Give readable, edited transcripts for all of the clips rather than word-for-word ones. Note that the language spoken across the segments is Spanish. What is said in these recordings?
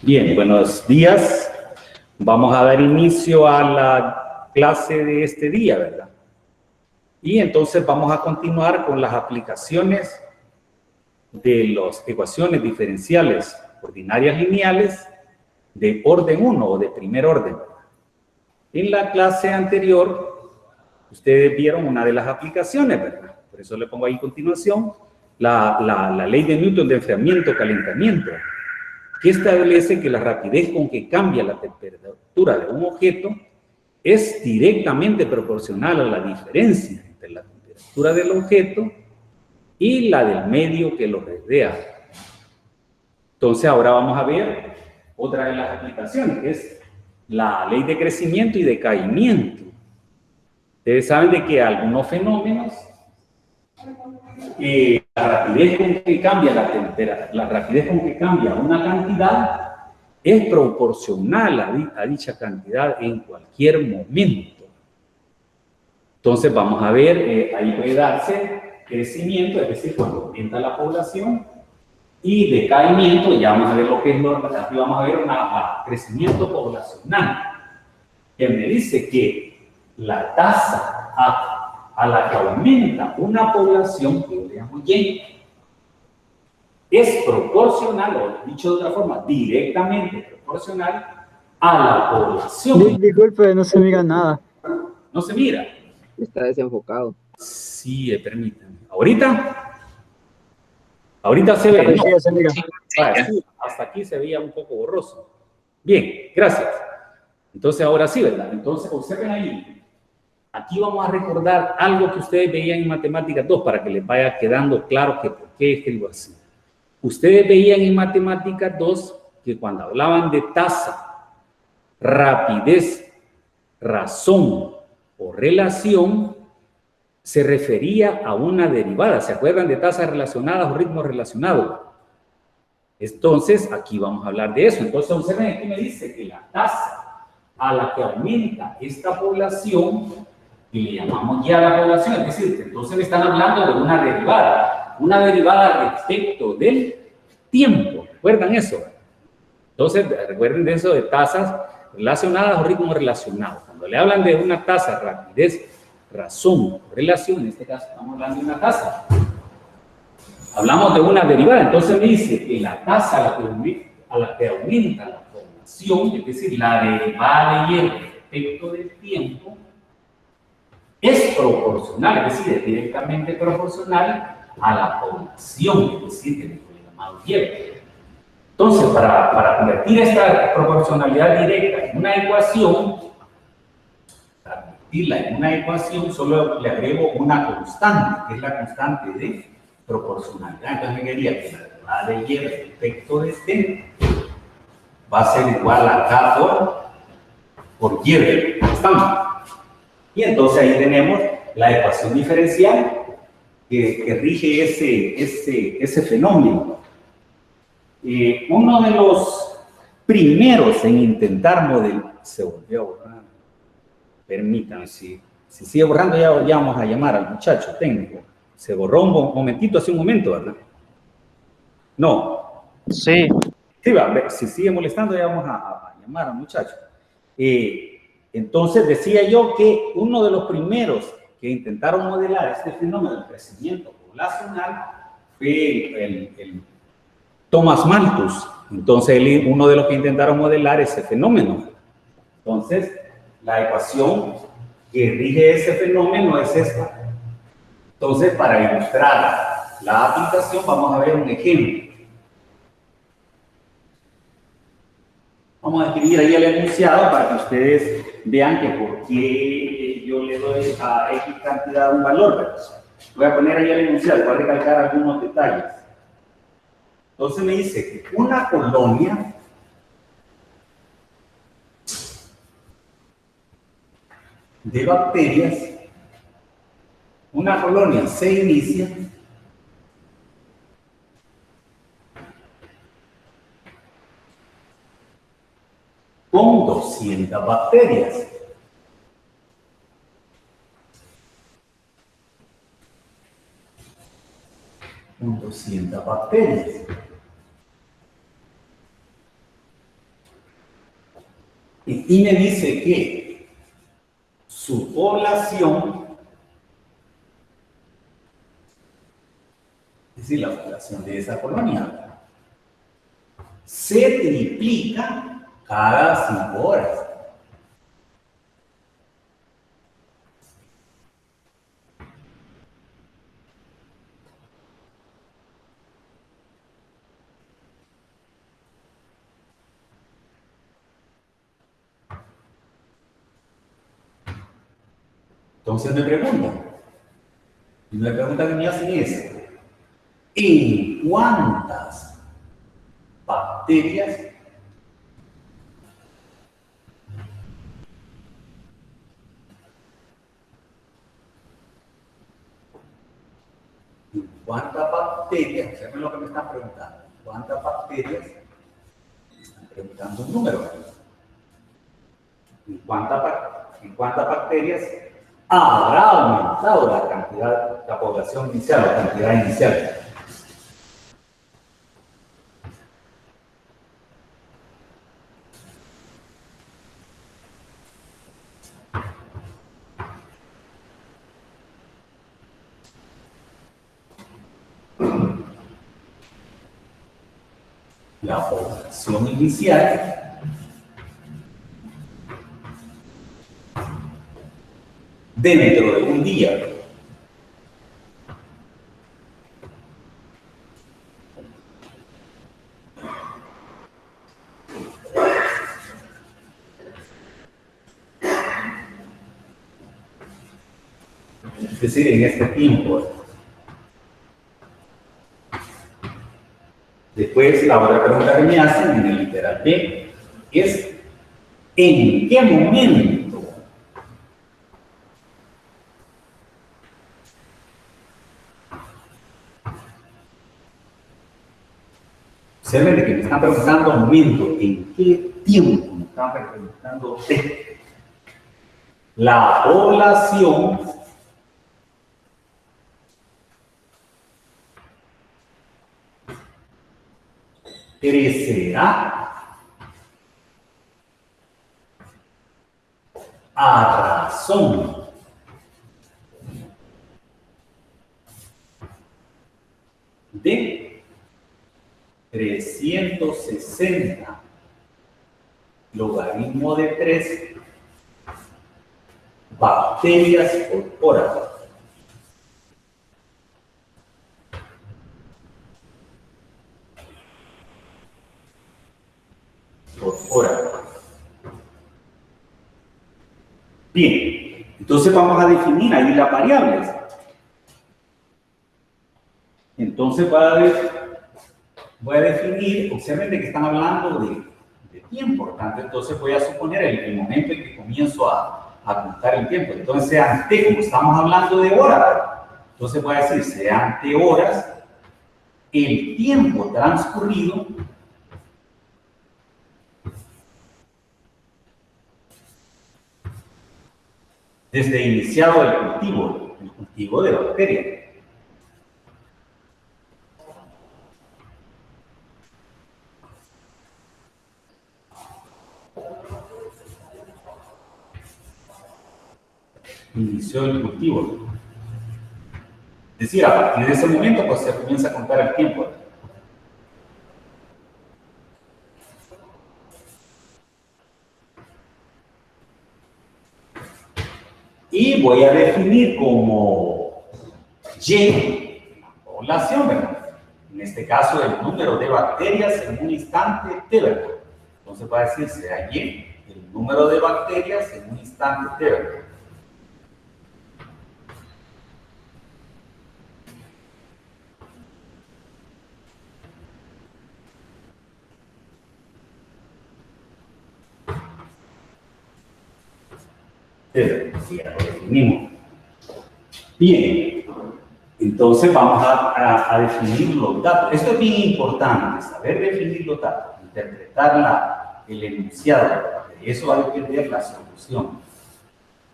Bien, buenos días. Vamos a dar inicio a la clase de este día, ¿verdad? Y entonces vamos a continuar con las aplicaciones de las ecuaciones diferenciales ordinarias lineales de orden 1 o de primer orden. En la clase anterior, ustedes vieron una de las aplicaciones, ¿verdad? Por eso le pongo ahí a continuación la ley de Newton de enfriamiento-calentamiento, que establece que la rapidez con que cambia la temperatura de un objeto es directamente proporcional a la diferencia entre la temperatura del objeto y la del medio que lo rodea. Entonces ahora vamos a ver otra de las aplicaciones, que es la ley de crecimiento y decaimiento. Ustedes saben de que algunos fenómenos, la rapidez con que cambia la rapidez con que cambia una cantidad es proporcional a dicha cantidad en cualquier momento. Entonces vamos a ver, ahí puede darse crecimiento, es decir, cuando aumenta la población, y decaimiento, ya vamos a ver lo que es aquí vamos a ver un crecimiento poblacional, que me dice que la tasa a la que aumenta una población, que lo llamo Y, es proporcional, o dicho de otra forma, directamente proporcional a la población. Disculpe, no se mira nada. No se mira. Está desenfocado. Sí, permítanme. Ahorita se ve. Sí, se mira. Sí, hasta aquí se veía un poco borroso. Bien, gracias. Entonces ahora sí, ¿verdad? Entonces observen ahí. Aquí vamos a recordar algo que ustedes veían en Matemáticas 2 para que les vaya quedando claro que por qué escribo así. Ustedes veían en Matemáticas 2 que cuando hablaban de tasa, rapidez, razón o relación, se refería a una derivada. ¿Se acuerdan de tasas relacionadas o ritmos relacionados? Entonces, aquí vamos a hablar de eso. Entonces, observen, aquí me dice que la tasa a la que aumenta esta población, y le llamamos ya la población, es decir, que entonces me están hablando de una derivada respecto del tiempo. ¿Recuerdan eso? Entonces, recuerden de eso de tasas relacionadas o ritmos relacionados. Cuando le hablan de una tasa, rapidez, razón, relación, en este caso estamos hablando de una tasa. Hablamos de una derivada, entonces me dice que la tasa a la que aumenta la población, es decir, la derivada de Y respecto del tiempo, es proporcional, es decir, es directamente proporcional a la población, es decir, que es llamado Y. Entonces, para convertir esta proporcionalidad directa en una ecuación, solo le agrego una constante, que es la constante de proporcionalidad. Entonces me quedaría que la derivada de Y respecto de este va a ser igual a K por Y. ¿Estamos? Y entonces ahí tenemos la ecuación diferencial que rige ese fenómeno. Uno de los primeros en intentar modelar, se volvió a borrar. Permítanme, si sigue borrando ya vamos a llamar al muchacho técnico. Se borró un momentito, hace un momento, ¿verdad? No. Sí. Sí, va, si sigue molestando ya vamos a llamar al muchacho. Entonces decía yo que uno de los primeros que intentaron modelar este fenómeno del crecimiento poblacional fue el Thomas Malthus. Entonces uno de los que intentaron modelar ese fenómeno. Entonces la ecuación que rige ese fenómeno es esta. Entonces, para ilustrar la aplicación vamos a ver un ejemplo. Vamos a escribir ahí el enunciado para que ustedes vean que por qué yo le doy a X cantidad un valor, ¿verdad? Voy a poner ahí el enunciado, voy a recalcar algunos detalles. Entonces me dice que una colonia de bacterias, una colonia se inicia con 200 bacterias. Con 200 bacterias. y me dice que su población, es decir, la población de esa colonia, se triplica cada 5 horas. Entonces me preguntan, y la pregunta que me hacen es, ¿en cuántas bacterias observen lo que me están preguntando, cuántas bacterias, me están preguntando un número, ¿en cuántas bacterias habrá aumentado la cantidad, la población inicial, la cantidad inicial? La población inicial dentro de un día. Es decir, en este tiempo. Después, la otra pregunta que me hacen en el literal B es ¿en qué momento observen de que me están preguntando momento, ¿en qué tiempo? Me están preguntando de la población crecerá a razón de 360 logaritmo de 3 bacterias por hora. Por hora. Bien, entonces vamos a definir ahí las variables. Entonces voy a definir, observen de que están hablando de tiempo, por tanto, entonces voy a suponer el momento en que comienzo a contar el tiempo. Entonces, ante, como estamos hablando de horas, entonces voy a decir, sea ante horas, el tiempo transcurrido desde iniciado el cultivo de bacterias. Inició el cultivo. Es decir, a partir de ese momento, pues se comienza a contar el tiempo. Y voy a definir como Y la población, ¿verdad? En este caso, el número de bacterias en un instante T, ¿verdad? Entonces va a decir, sea Y el número de bacterias en un instante T, ¿verdad? Sí, ya lo definimos. Bien, entonces vamos a definir los datos. Esto es bien importante, saber definir los datos, interpretar el enunciado, de eso va a depender la solución.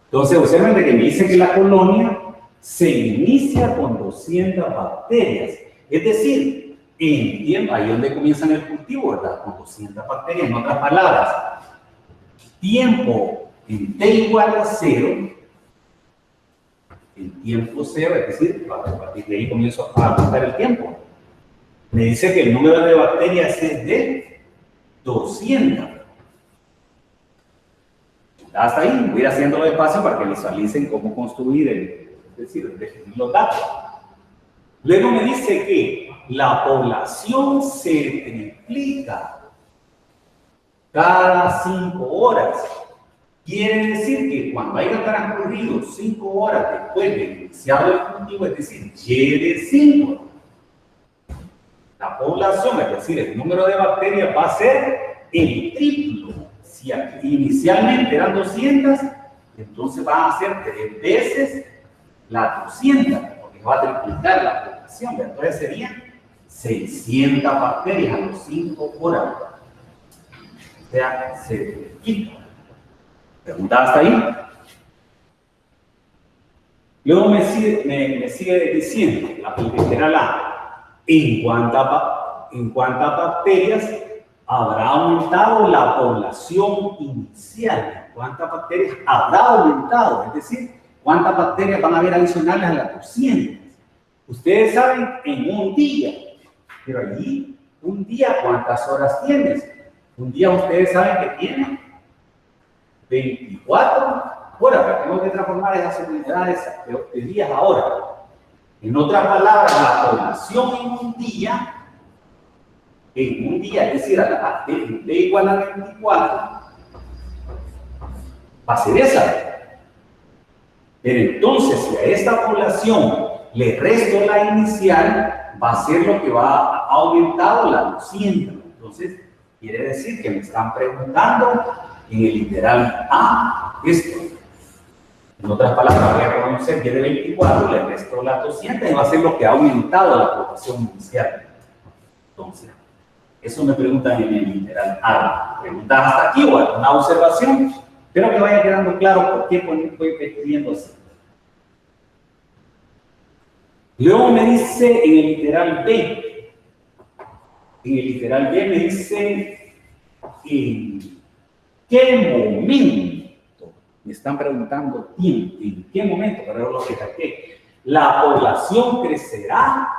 Entonces, observen que me dice que la colonia se inicia con 200 bacterias, es decir, en tiempo, ahí es donde comienzan el cultivo, ¿verdad? Con 200 bacterias, en otras palabras. tiempo en t igual a 0, el tiempo 0, es decir, a partir de ahí comienzo a contar el tiempo. Me dice que el número de bacterias es de 200. Hasta ahí, voy a ir haciéndolo despacio para que visualicen cómo construir, es decir, definir los datos. Luego me dice que la población se triplica cada 5 horas. Quiere decir que cuando haya transcurrido 5 horas después de iniciar el cultivo, es decir, y de 5, la población, es decir, el número de bacterias va a ser el triplo. Si inicialmente eran 200, entonces van a ser 3 veces las 200, porque va a triplicar la población. Entonces serían 600 bacterias a los 5 horas. O sea, se triplica. ¿Pregunta hasta ahí? Luego me sigue diciendo, la literal A, ¿en cuántas bacterias habrá aumentado la población inicial? ¿Cuántas bacterias habrá aumentado? Es decir, ¿cuántas bacterias van a haber adicionales a las 200? Ustedes saben, en un día, pero allí, un día, ¿cuántas horas tienes? Un día ustedes saben que tiene 24 horas, pero tengo que transformar esas unidades de días a horas. En otras palabras, la población en un día, es decir, en t igual a 24, va a ser esa. Pero entonces, si a esta población le resto la inicial, va a ser lo que va a aumentar la 200. Entonces, quiere decir que me están preguntando en el literal A esto. En otras palabras, voy a conocer que de 24 le resto las 200 y va a ser lo que ha aumentado la población inicial. Entonces, eso me preguntan en el literal A. ¿Preguntas hasta aquí o alguna observación? Espero que vaya quedando claro por qué estoy escribiendo así. Luego me dice en el literal B. En el literal B me dice en qué momento. Me están preguntando tiempo. ¿En qué momento? Pero lo que saqué. La población crecerá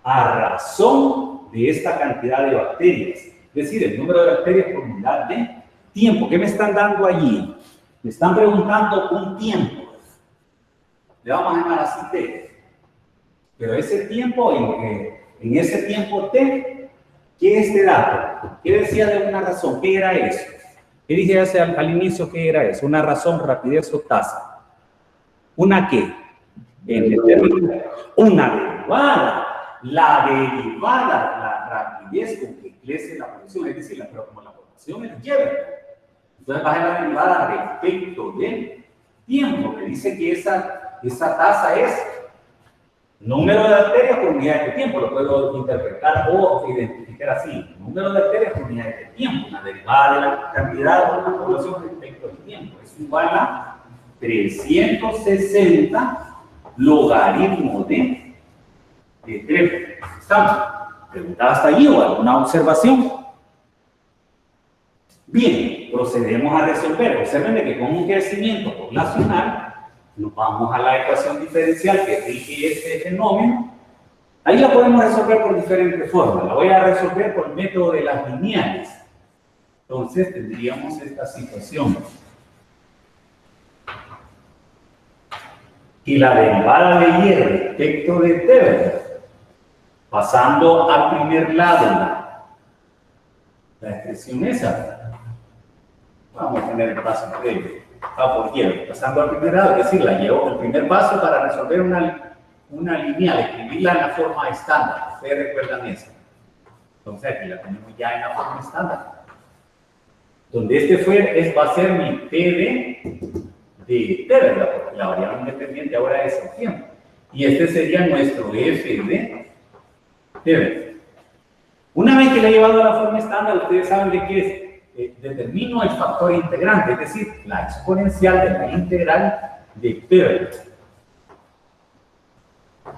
a razón de esta cantidad de bacterias. Es decir, el número de bacterias por unidad de tiempo. ¿Qué me están dando allí? Me están preguntando un tiempo. Le vamos a llamar así T. Pero ese tiempo, en ese tiempo T, ¿qué es este dato? ¿Qué decía de una razón? ¿Qué era eso? ¿Qué dije al inicio? ¿Qué era eso? Una razón, rapidez o tasa. ¿Una qué? Una derivada. La derivada, la rapidez con que crece la población, es decir, pero como la población es lleva. Entonces va a ser la derivada respecto del tiempo, que dice que esa tasa es número de bacterias por unidad de tiempo, lo puedo interpretar o identificar así. Número de bacterias por unidad de tiempo, una derivada de la cantidad de una población respecto al tiempo. Es igual a 360 logaritmo de 3. ¿Estamos? ¿Preguntada hasta allí o alguna observación? Bien, procedemos a resolver. Observen que con un crecimiento poblacional nos vamos a la ecuación diferencial que rige este fenómeno. Ahí la podemos resolver por diferentes formas. La voy a resolver por el método de las lineales. Entonces tendríamos esta situación. Y la derivada de y respecto de t, pasando al primer lado la expresión esa. Vamos a tener el paso previo. Por y, pasando al primer lado, es decir, la llevo el primer paso para resolver una lineal, escribirla en la forma estándar. Ustedes recuerdan eso. Entonces aquí la tenemos ya en la forma estándar. Donde va a ser mi P de t, ¿verdad? Porque la variable independiente ahora es el tiempo. Y este sería nuestro F de t. Una vez que la he llevado a la forma estándar, ustedes saben de qué es. Determino el factor integrante, es decir, la exponencial de la integral de t.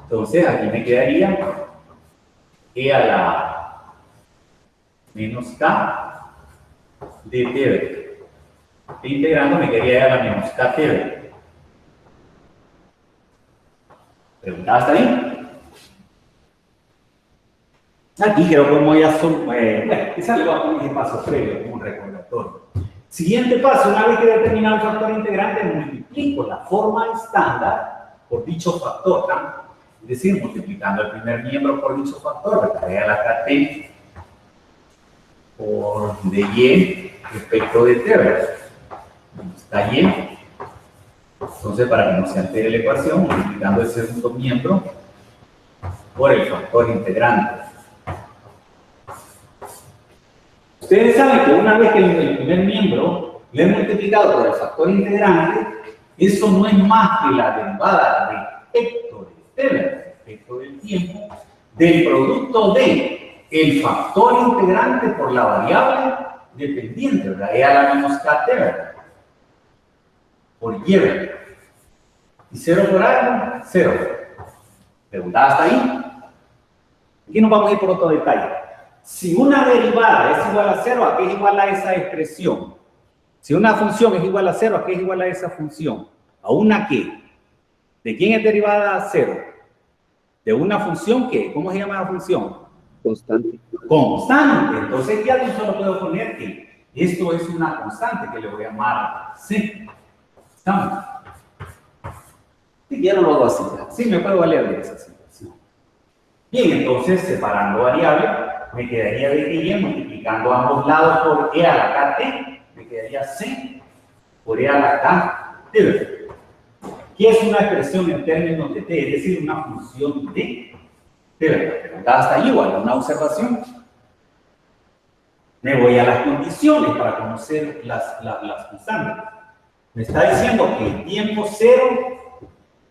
Entonces, aquí me quedaría e a la menos k de t. T integrando me quedaría a la menos KT. ¿Preguntada hasta ahí? Aquí creo que como ya son, bueno, quizás le voy a poner ese paso previo como un recordatorio. Siguiente paso, una vez que he determinado el factor integrante, multiplico la forma estándar por dicho factor, ¿no? Es decir, multiplicando el primer miembro por dicho factor, me quedaría la KT por dy respecto de t, ¿verdad? Está y. Entonces, para que no se altere la ecuación, multiplicando el segundo miembro por el factor integrante. Ustedes saben que una vez que el primer miembro lo he multiplicado por el factor integrante, eso no es más que la derivada respecto de t, respecto del tiempo, del producto de el factor integrante por la variable dependiente, ¿verdad? E a la menos kt, ¿verdad? Por y, ¿verdad? Y 0 por algo, 0. ¿Preguntada hasta ahí? Aquí nos vamos a ir por otro detalle. Si una derivada es igual a 0, ¿a qué es igual a esa expresión? Si una función es igual a 0, ¿a qué es igual a esa función? ¿A una qué? ¿De quién es derivada 0? ¿De una función qué? ¿Cómo se llama la función? Constante. Constante. Entonces ya yo solo puedo poner que esto es una constante que le voy a llamar C. ¿Estamos? Si quiero lo hago así. Sí, me puedo valer de esa situación. Bien, entonces separando variables, me quedaría de y multiplicando ambos lados por e a la kt, me quedaría C por e a la kt. ¿Qué es una expresión en términos de t? Es decir, una función de t. Hasta ahí igual, una observación. Me voy a las condiciones para conocer las constantes. Me está diciendo que el tiempo 0,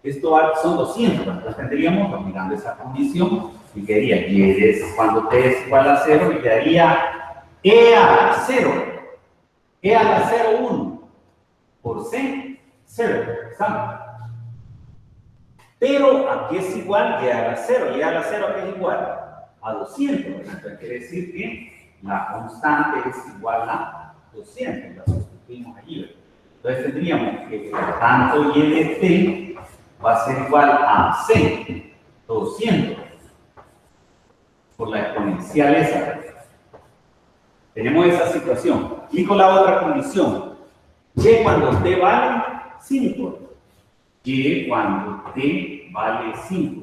esto son 200, entonces tendríamos, aplicando esa condición, me quedaría y cuando t es igual a 0, me quedaría e a la 0, e a la 0, 1, por c, 0, ¿estamos? Pero ¿a qué es igual e a la 0? E a la 0 ¿a qué es igual? A 200, entonces quiere decir que la constante es igual a 200, la sustituimos allí, ¿verdad? Entonces tendríamos que tanto y de t va a ser igual a c, 200, por la exponencial esa. Tenemos esa situación. Y con la otra condición, y cuando t vale 5, y cuando t vale 5.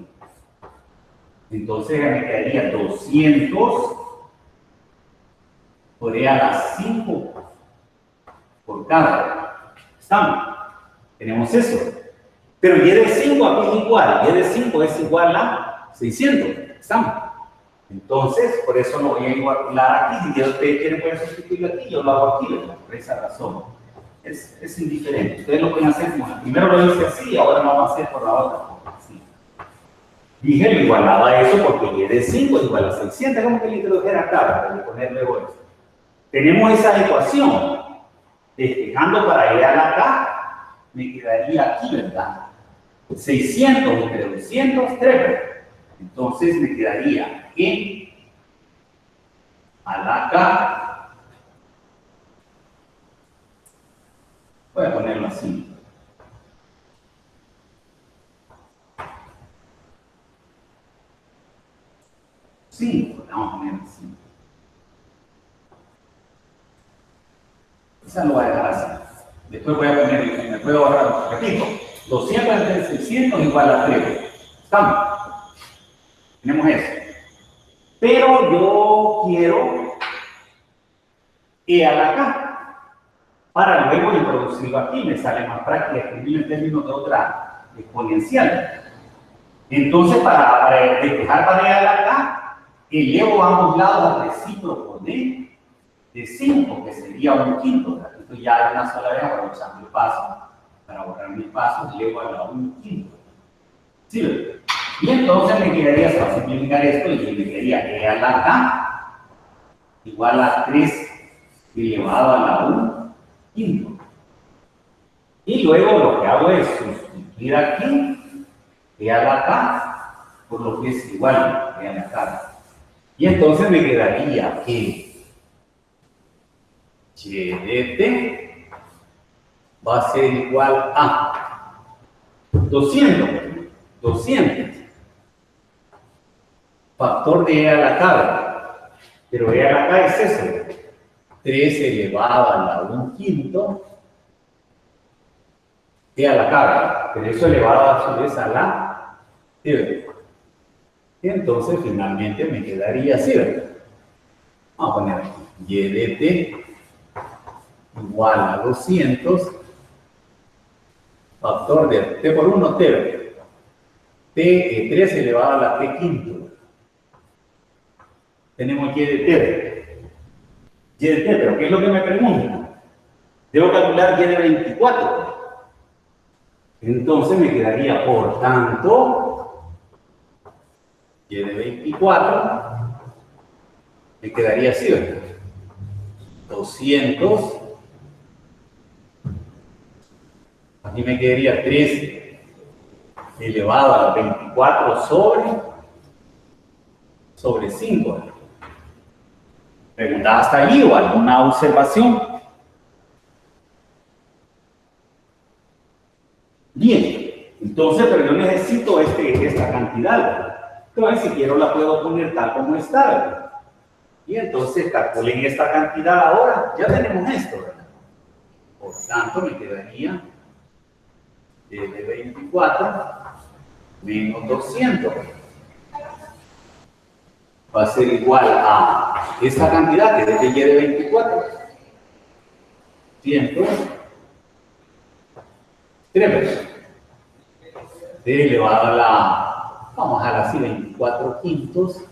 Entonces me quedaría 200 por e a la 5 por cada. ¿Estamos? Tenemos eso. Pero y de 5 aquí es igual. Y de 5 es igual a 600. ¿Estamos? Entonces, por eso lo voy a igualar aquí. Si ustedes quieren pueden sustituirlo aquí, yo lo hago aquí, ¿verdad? Por esa razón. Es indiferente. Ustedes lo pueden hacer como primero lo hice así, ahora lo vamos a hacer por la otra. Así. Dije lo igualaba a eso porque y de 5 es igual a 600. ¿Cómo que le introdujera acá para poner luego eso? Tenemos esa ecuación. Despejando para ir a la K, me quedaría aquí, ¿verdad? 600 entre 200, 3. Entonces me quedaría e a la K. Voy a ponerlo así. Sí, vamos a ponerlo así. Esa lo voy a dejar así. Después voy a poner, me puedo ahorrar, repito, 200 entre 600 igual a 3. ¿Estamos? Tenemos eso. Pero yo quiero e a la K. Para luego introducirlo aquí, me sale más práctico escribirlo en términos de otra exponencial. Entonces, para despejar para e a la K, elevo a ambos lados al recíproco de 5, que sería un quinto. Esto ya de una sola vez, aprovechando el paso, para borrar mi paso, elevo a la 1/5. ¿Sí? Y entonces me quedaría, para simplificar esto, y me quedaría e a la K igual a 3 elevado a la 1/5. Y luego lo que hago es sustituir aquí e a la K por lo que es igual a e a la K. Y entonces me quedaría que y de t va a ser igual a 200. 200. Factor de E a la K. Pero E a la K es eso. 3 elevado a la 1/5. E a la K. Pero eso elevado a su vez a la T. Y entonces finalmente me quedaría así, ¿verdad? Vamos a poner aquí. Y de T igual a 200. Factor de T por 1, T, ¿verdad? T, 3 elevado a la T5. Tenemos Y de T. Y de T, pero ¿qué es lo que me preguntan? Debo calcular Y de 24. Entonces me quedaría, por tanto, Y de 24, me quedaría así, ¿verdad? 200. Aquí me quedaría 3 elevado a la 24 sobre 5. ¿Pregunta hasta allí o alguna observación? Bien, entonces, pero yo necesito esta cantidad, ¿verdad? Entonces, si quiero la puedo poner tal como está, ¿verdad? Y entonces calculen esta cantidad ahora, ya tenemos esto, ¿verdad? Por tanto, me quedaría de 24 menos 200. Va a ser igual a esta cantidad que es de Y de 24. 103. De elevado a la, vamos a dejar así, 24 quintos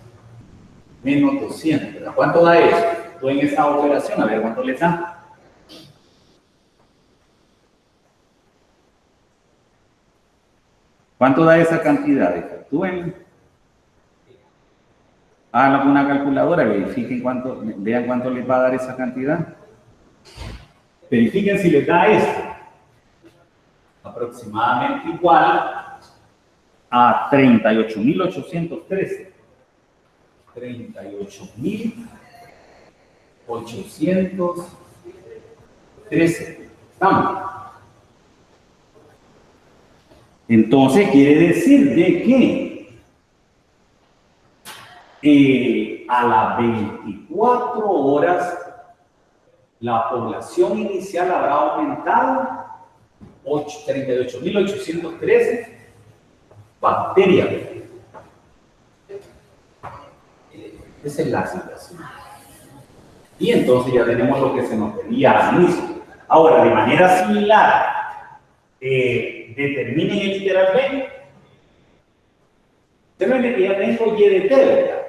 menos 200. ¿Verdad? ¿Cuánto da eso? Tú en esa operación, a ver cuánto le da. ¿Cuánto da esa cantidad? Tú hagan una calculadora, verifiquen cuánto, vean cuánto les va a dar esa cantidad. Verifiquen si les da esto. Aproximadamente igual a 38.813. 38.813. ¿Estamos? Entonces quiere decir de que a las 24 horas la población inicial habrá aumentado 38.813 bacterias. Esa es la situación. Y entonces ya tenemos lo que se nos pedía al inicio. Ahora, de manera similar, determinen el literal B. Ustedes ven que ya tengo Y de T, ¿verdad?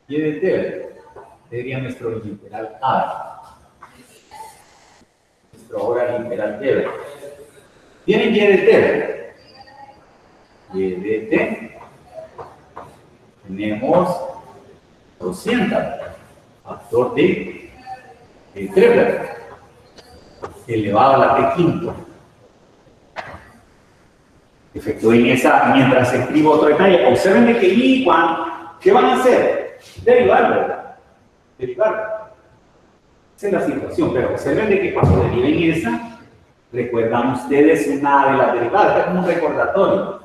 Y de T, ¿verdad? Sería nuestro literal A. Nuestro ahora literal T, ¿verdad? Tienen Y de T, ¿verdad? Y de T. Tenemos 200. Factor de 3, ¿verdad? Elevado a la T5. Efectúen esa, mientras escribo otro detalle, observen de que y cuando, ¿qué van a hacer? Derivar, ¿verdad? Derivar. Esa es la situación, pero observen de que cuando deriven esa, recuerdan ustedes una de las derivadas, es como un recordatorio.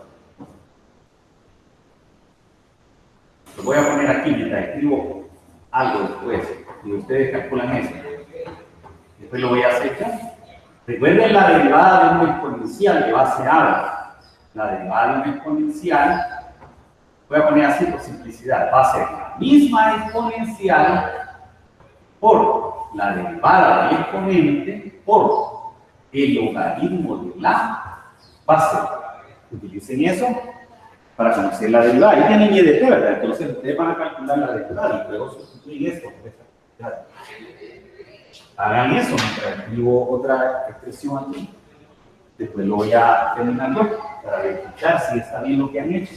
Lo voy a poner aquí mientras escribo algo después, y ustedes calculan eso. Después lo voy a hacer ya. Recuerden la derivada de un exponencial de base A. La derivada de un exponencial, voy a poner así por simplicidad, va a ser la misma exponencial por la derivada del exponente por el logaritmo de la base. Utilicen eso para conocer la derivada. Ahí tienen Y de T, ¿verdad? Entonces ustedes van a calcular la derivada y luego sustituyen esto por esta cantidad. Hagan eso mientras escribo otra expresión aquí. Después lo voy a terminar yo para verificar si está bien lo que han hecho.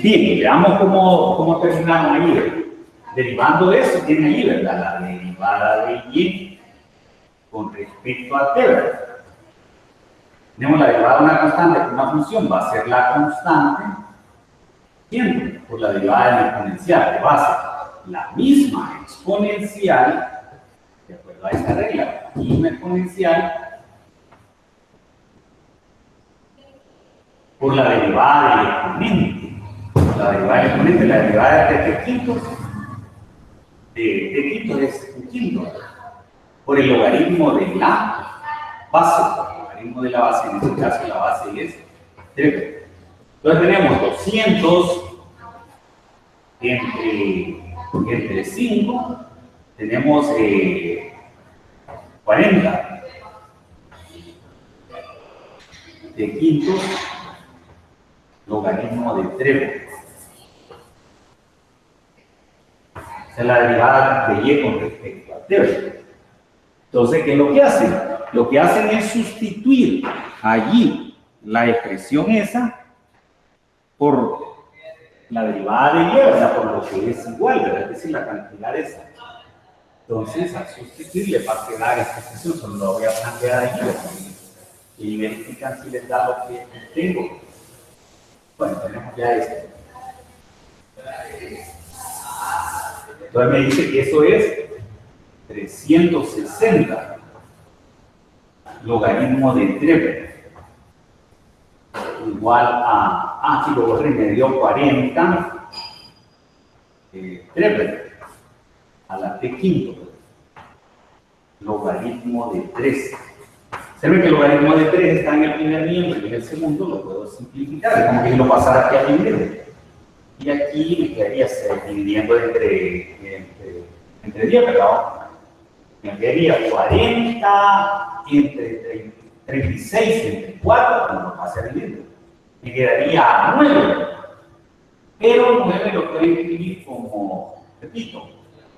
Bien, veamos cómo terminamos ahí. Derivando de eso, tiene ahí, ¿verdad? La derivada de y con respecto a t, ¿verdad? Tenemos la derivada de una constante con una función, va a ser la constante siempre por la derivada del exponencial, que va a ser la misma exponencial, de acuerdo a esta regla, la misma exponencial por la derivada del exponente. La derivada del exponente, la derivada de t quintos, de t quintos es un quinto, por el logaritmo de la base. El logaritmo de la base, en este caso la base es 3. Entonces tenemos 200 entre 5, tenemos 40 de quintos, logaritmo de 3. Esa es la derivada de y con respecto a t. Entonces, ¿qué es lo que hacen? Lo que hacen es sustituir allí la expresión esa por la derivada de y, ¿verdad? Por lo que es igual, ¿verdad? Es decir, la cantidad esa. Entonces, al sustituirle va a quedar esta expresión, solo lo voy a plantear aquí, ¿verdad? Y verifican si les da lo que tengo. Bueno, tenemos ya esto. Entonces me dice que eso es 360 logaritmo de 3 igual a, aquí lo borré, me dio 40 3 a la t quinto logaritmo de 3. Se ve que el logaritmo de 3 está en el primer miembro y en el segundo lo puedo simplificar, es como que lo pasara aquí a primero. Y aquí me quedaría dividiendo entre 10, ¿verdad? Me quedaría 40 entre 36 entre 4, cuando lo pase a dividir. Me quedaría 9. Pero 9 lo puedo escribir como, repito,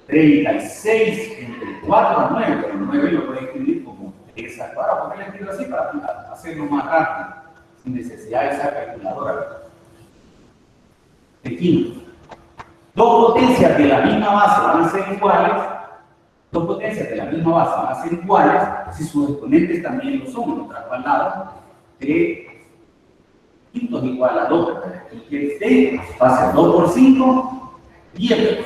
36 entre 4 a 9, pero 9 lo puedo escribir como 3 a 4. ¿Por qué lo escribo así? Para hacerlo más rápido, sin necesidad de esa calculadora. De quinto. Dos potencias de la misma base van a ser iguales. Dos potencias de la misma base van a ser iguales si sus exponentes también lo son. En otras palabras, de quinto es igual a 2. Y que va a ser 2 por 5, 10.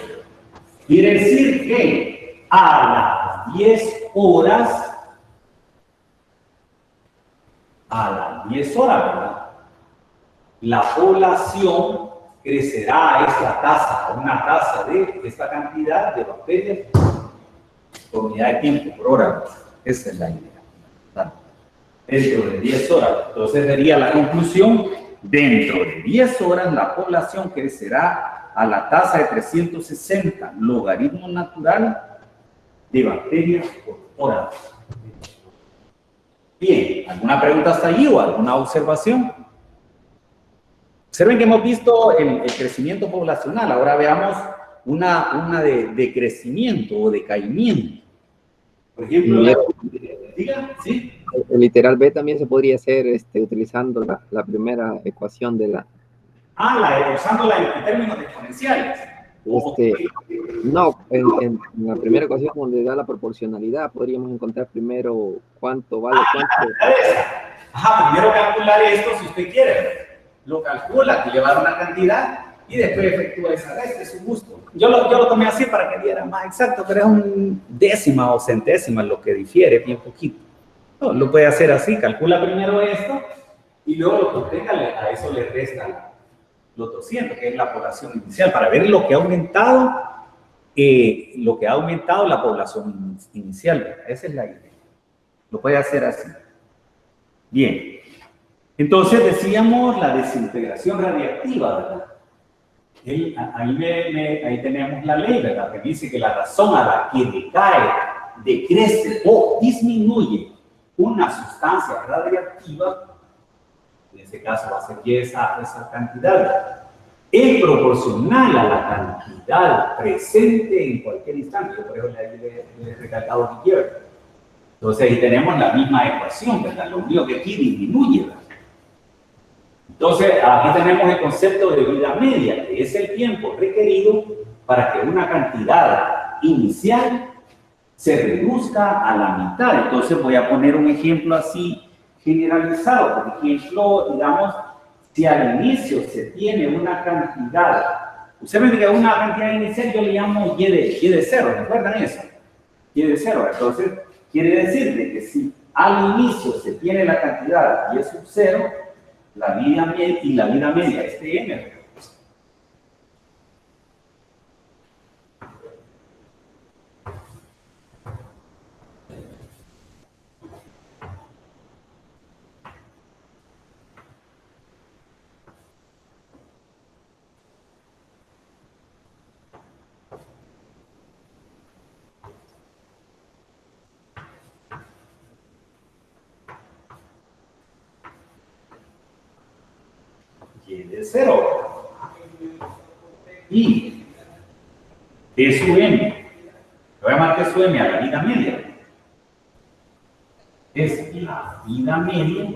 Quiere decir que a las 10 horas, ¿verdad? La población crecerá a esta tasa, a una tasa de esta cantidad de bacterias por unidad de tiempo, por hora. Esa es la idea. Dentro de 10 horas. Entonces sería la conclusión, dentro de 10 horas la población crecerá a la tasa de 360 logaritmo natural de bacterias corporales. Bien, ¿alguna pregunta hasta allí o alguna observación? Observen que hemos visto el crecimiento poblacional. Ahora veamos una de crecimiento o decaimiento. Por ejemplo, diga, ¿sí? El literal B también se podría hacer utilizando la primera ecuación de la... Usándola en términos exponenciales. No, en la primera ecuación donde da la proporcionalidad, podríamos encontrar primero cuánto vale cuánto. Ajá, primero calcular esto si usted quiere. Lo calcula, que le va a dar una cantidad y después efectúa esa resta, es su gusto. Yo lo tomé así para que diera más exacto, pero es un décima o centésima lo que difiere, bien poquito. No, lo puede hacer así, calcula primero esto y luego lo que obtenga, a eso le resta los 200, que es la población inicial, para ver lo que ha aumentado, la población inicial, ¿verdad? Esa es la idea. Lo puede hacer así. Bien. Entonces decíamos la desintegración radiactiva, ¿verdad? Ahí tenemos la ley, ¿verdad? Que dice que la razón a la que decae, decrece o disminuye una sustancia radiactiva, en este caso va a ser Y esa cantidad, es proporcional a la cantidad presente en cualquier instante. Yo por eso le he recalcado que quiero. Entonces ahí tenemos la misma ecuación, ¿verdad? Lo único que aquí disminuye, ¿verdad? Entonces aquí tenemos el concepto de vida media, que es el tiempo requerido para que una cantidad inicial se reduzca a la mitad. Entonces voy a poner un ejemplo así generalizado. Por ejemplo, digamos, si al inicio se tiene una cantidad, usted me dice una cantidad inicial, yo le llamo Y de cero, ¿recuerdan eso? Y de cero. Entonces, quiere decir de que si al inicio se tiene la cantidad Y sub 0, la vida media es Tm. Y de 0. Y de su m. Voy a llamar que su m a la vida media. Es la vida media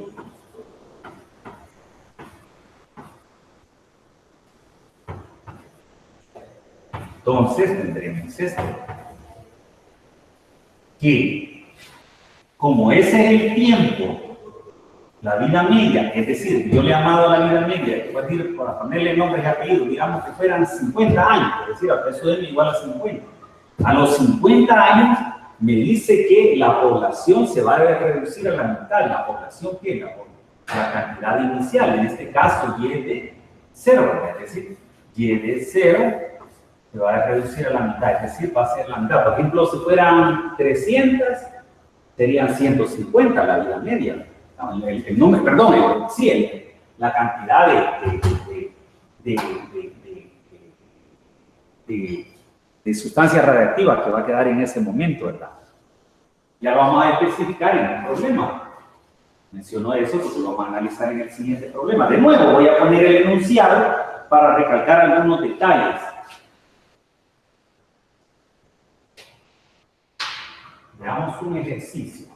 entonces tendremos esto. Que como ese es el tiempo, la vida media, es decir, yo le he llamado a la vida media, para ponerle nombres y apellidos, digamos que fueran 50 años, es decir, a peso de m igual a 50. A los 50 años me dice que la población se va a reducir a la mitad. ¿La población qué? La cantidad inicial, en este caso Y de 0, es decir, Y de 0 se va a reducir a la mitad, es decir, va a ser la mitad. Por ejemplo, si fueran 300, serían 150 la vida media. El número, perdón, sí, la cantidad de sustancia radiactiva que va a quedar en ese momento, ¿verdad? Ya lo vamos a especificar en el problema. Menciono eso porque lo vamos a analizar en el siguiente problema. De nuevo, voy a poner el enunciado para recalcar algunos detalles. Veamos un ejercicio.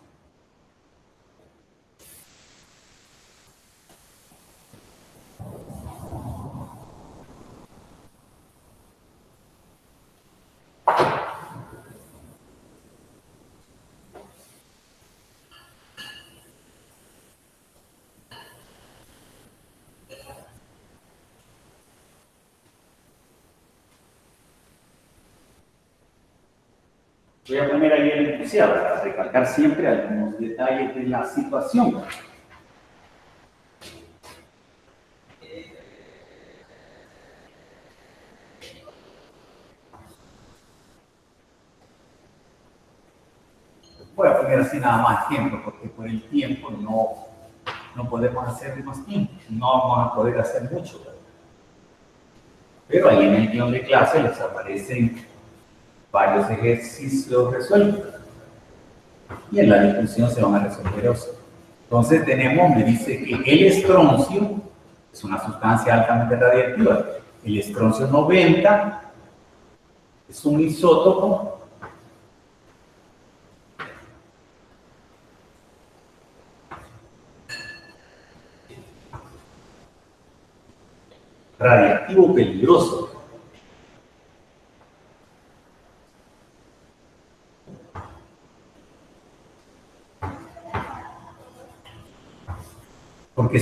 Voy a poner ahí el enunciado para recalcar siempre algunos detalles de la situación. Voy a poner así nada más ejemplo, porque por el tiempo no podemos hacer más tiempo, no vamos a poder hacer mucho. Pero ahí en el guión de clase les aparecen varios ejercicios resueltos. Y en la discusión se van a resolver eso. Entonces tenemos, me dice que el estroncio es una sustancia altamente radiactiva. El estroncio 90 es un isótopo radiactivo peligroso. Porque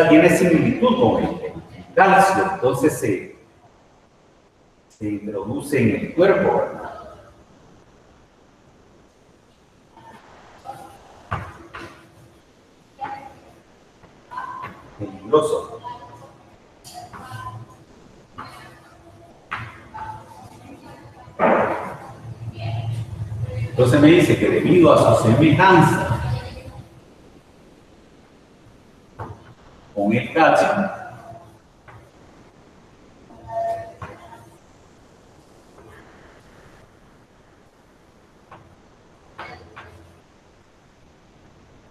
tiene similitud con el calcio, entonces se introduce en el cuerpo, ¿verdad? Peligroso. Entonces me dice que debido a su semejanza con el calcio,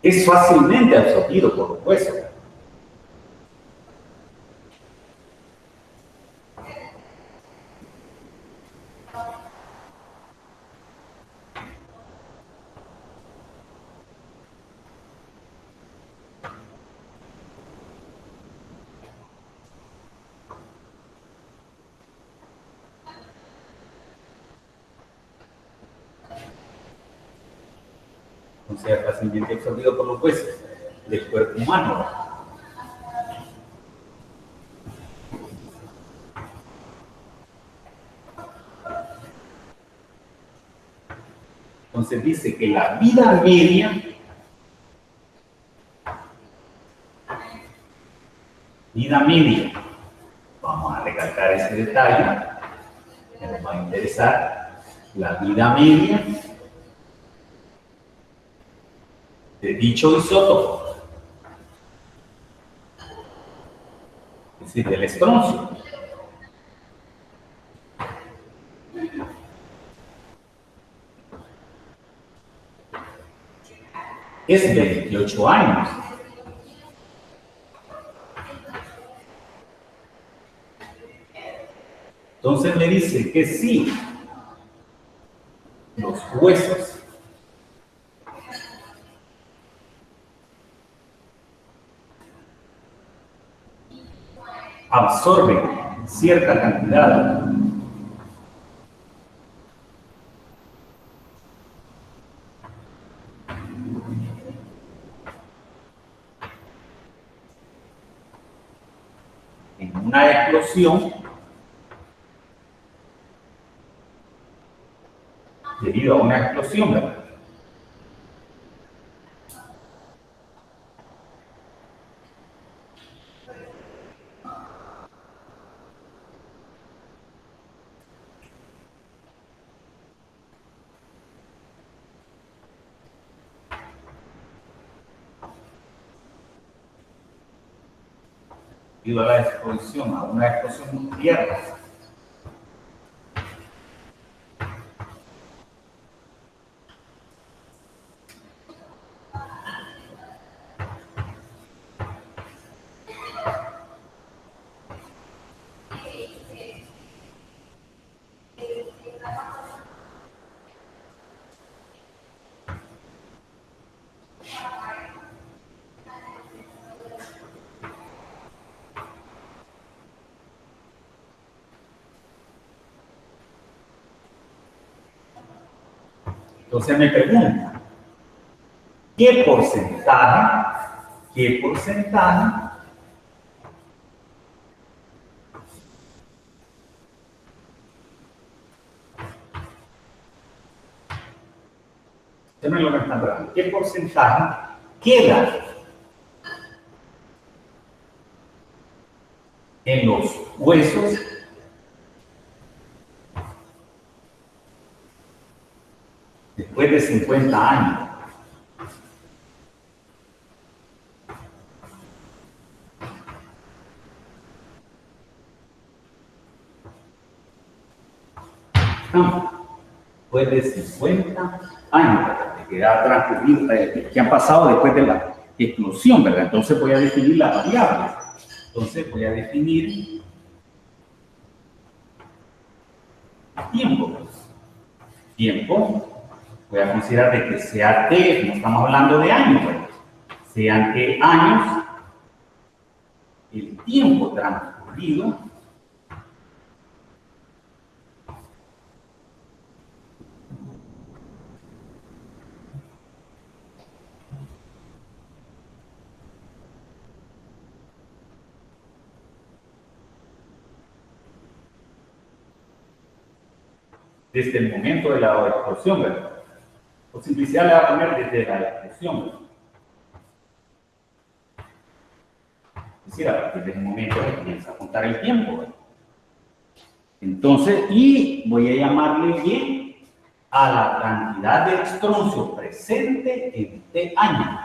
es fácilmente absorbido por los huesos. Entonces es fácilmente absorbido por los huesos del cuerpo humano. Entonces dice que la vida media, vamos a recalcar ese detalle, que nos va a interesar, la vida media de dicho isótopo, es decir, del estroncio, es de 28 años. Entonces me dice que sí, los huesos absorben cierta cantidad en una explosión debido a una explosión, ¿verdad? Debido a la exposición a una explosión nuclear. Entonces me pregunta, ¿qué porcentaje déjenme lo que están hablando, qué porcentaje queda en los huesos después de 50 años? No. después de 50 años, ¿verdad? Que ha transcurrido, que han pasado después de la explosión, ¿verdad? Entonces voy a definir las variables. Entonces voy a definir tiempo. Tiempo, voy a considerar de que sea t, no estamos hablando de años, ¿verdad? Sean t años, el tiempo transcurrido desde el momento de la explosión, ¿verdad? Por simplicidad le voy a poner desde la explosión, ¿verdad? Es decir, a partir del momento que comienza a contar el tiempo, ¿verdad? Entonces, y voy a llamarle bien a la cantidad de estroncio presente en T años.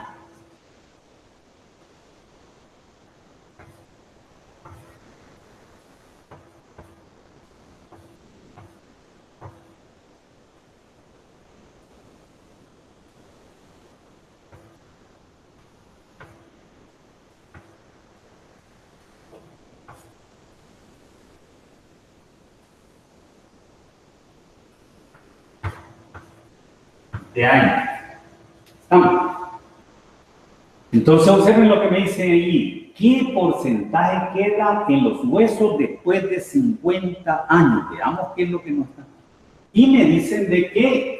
De años. ¿Estamos? Entonces, observen lo que me dice ahí. ¿Qué porcentaje queda en los huesos después de 50 años? Veamos qué es lo que nos está. Y me dicen de que,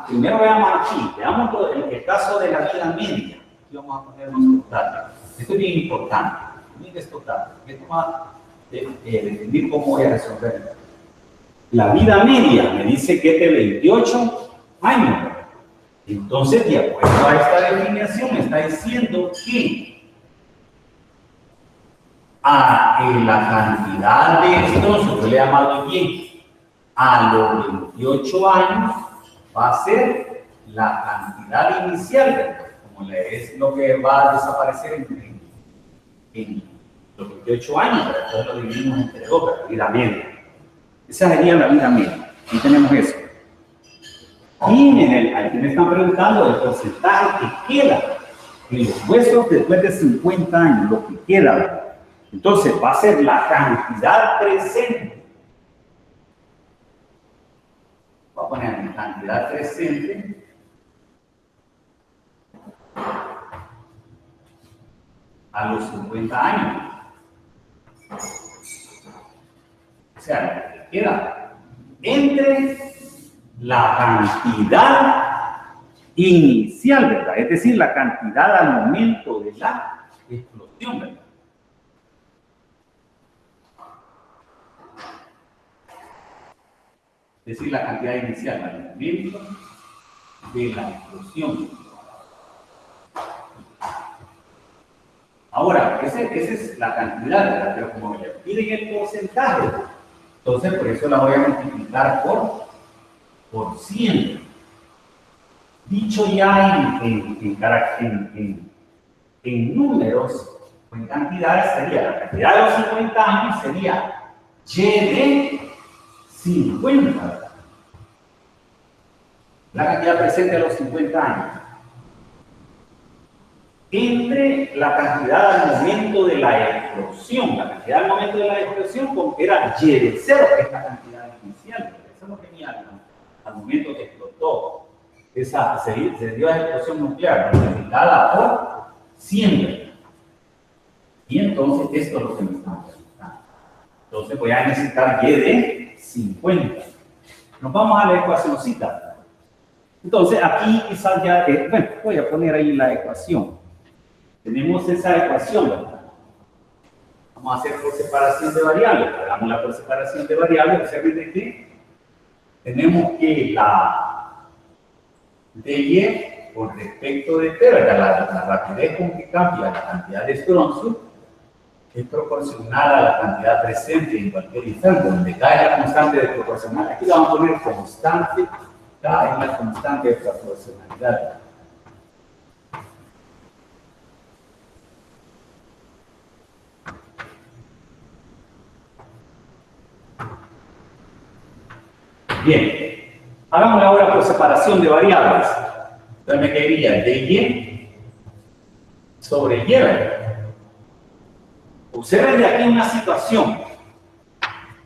primero veamos aquí, veamos el caso de la vida media. Aquí vamos a poner nuestros datos. Esto es bien importante. Miren estos datos. Esto va a definir cómo voy a resolverlo. La vida media me dice que es de 28 años. Entonces, de acuerdo a esta definición, me está diciendo que la cantidad de estroncio, yo le he llamado bien, a los 28 años va a ser la cantidad inicial, ¿verdad? Como es lo que va a desaparecer en los 28 años, ¿verdad? Entonces lo dividimos entre dos, ¿verdad? Vida media. Esa sería la vida media. Aquí tenemos eso. Y aquí me están preguntando el porcentaje que queda en los huesos después de 50 años, lo que queda, ¿verdad? Entonces va a ser la cantidad presente. Voy a poner la cantidad presente a los 50 años. O sea, lo que queda entre la cantidad inicial, ¿verdad? Es decir, la cantidad al momento de la explosión, ¿verdad? Es decir, la cantidad inicial al momento de la explosión. Ahora, esa es la cantidad, ¿verdad? Pero como me piden el porcentaje, entonces por eso la voy a multiplicar por 100. Dicho ya en números o en cantidades, sería la cantidad de los 50 años, sería Y de 50, ¿verdad? La cantidad presente a los 50 años. Entre la cantidad al momento de la explosión. La cantidad al momento de la explosión era Y de 0, que es la cantidad inicial. Eso no tenía al momento que explotó. Se dio la explosión nuclear multiplicada por 100. Y entonces esto es lo que me están preguntando. Entonces voy a necesitar Y de 50. Nos vamos a la ecuacióncita. Entonces aquí quizás ya, bueno, voy a poner ahí la ecuación. Tenemos esa ecuación, ¿verdad? Vamos a hacer por separación de variables. Hagámosla por separación de variables. Observen de que tenemos que la dy con respecto de t, ¿verdad? La rapidez con que cambia la cantidad de estroncio es proporcional a la cantidad presente en cualquier instante, donde cae la constante de proporcional. Aquí la vamos a poner constante, cae la constante de proporcionalidad. Bien, Hagámoslo ahora por separación de variables. Entonces me quedaría dy sobre y. Observen de aquí una situación.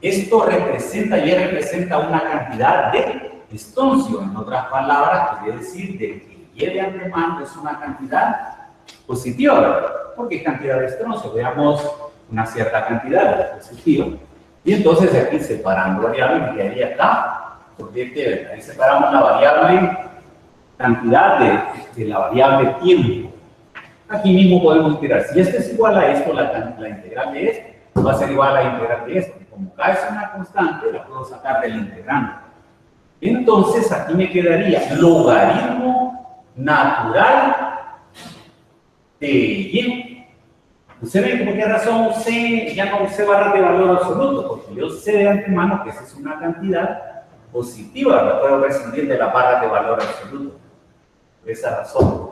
Esto representa, y representa una cantidad de estoncio. En otras palabras, quiere decir de que y de antemano es una cantidad positiva, ¿verdad? Porque es cantidad de estoncio. Veamos una cierta cantidad de positiva. Y entonces aquí separando variables, me quedaría acá, porque ahí separamos la variable cantidad de la variable tiempo. Aquí mismo podemos integrar. Si esto es igual a esto, la integral de esto va a ser igual a la integral de esto. Como K es una constante, la puedo sacar del integrando. Entonces, aquí me quedaría logaritmo natural de y. Usted ve por qué razón usé, ya no usé barras de valor absoluto, porque yo sé de antemano que esa es una cantidad positiva, la puedo prescindir de la barra de valor absoluto. Por esa razón.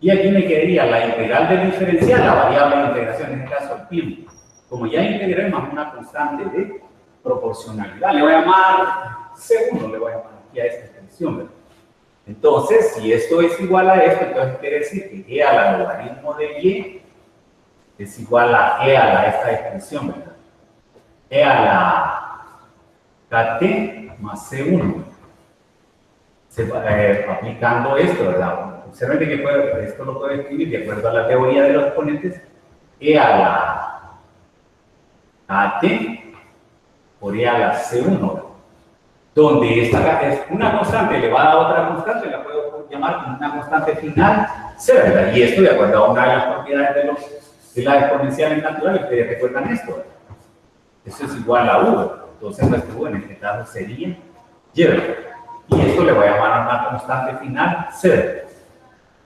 Y aquí me quedaría la integral del diferencial, la variable de integración, en este caso el tiempo. Como ya integré más una constante de proporcionalidad, le voy a llamar C1, le voy a llamar aquí a esta extensión, ¿verdad? Entonces, si esto es igual a esto, entonces quiere decir que E a la logaritmo de Y es igual a E a la esta extensión, ¿verdad? E a la KT más C1. Aplicando esto, ¿verdad? Observen que esto lo puedo escribir de acuerdo a la teoría de los exponentes, E a la AT por E a la C1, donde esta es una constante elevada a otra constante, la puedo llamar como una constante final C, ¿verdad? Y esto de acuerdo a una de las propiedades de las exponenciales naturales, ustedes recuerdan esto, ¿verdad? Eso es igual a U, entonces nuestro U en este caso sería Y, ¿verdad? Y esto le voy a llamar a una constante final C,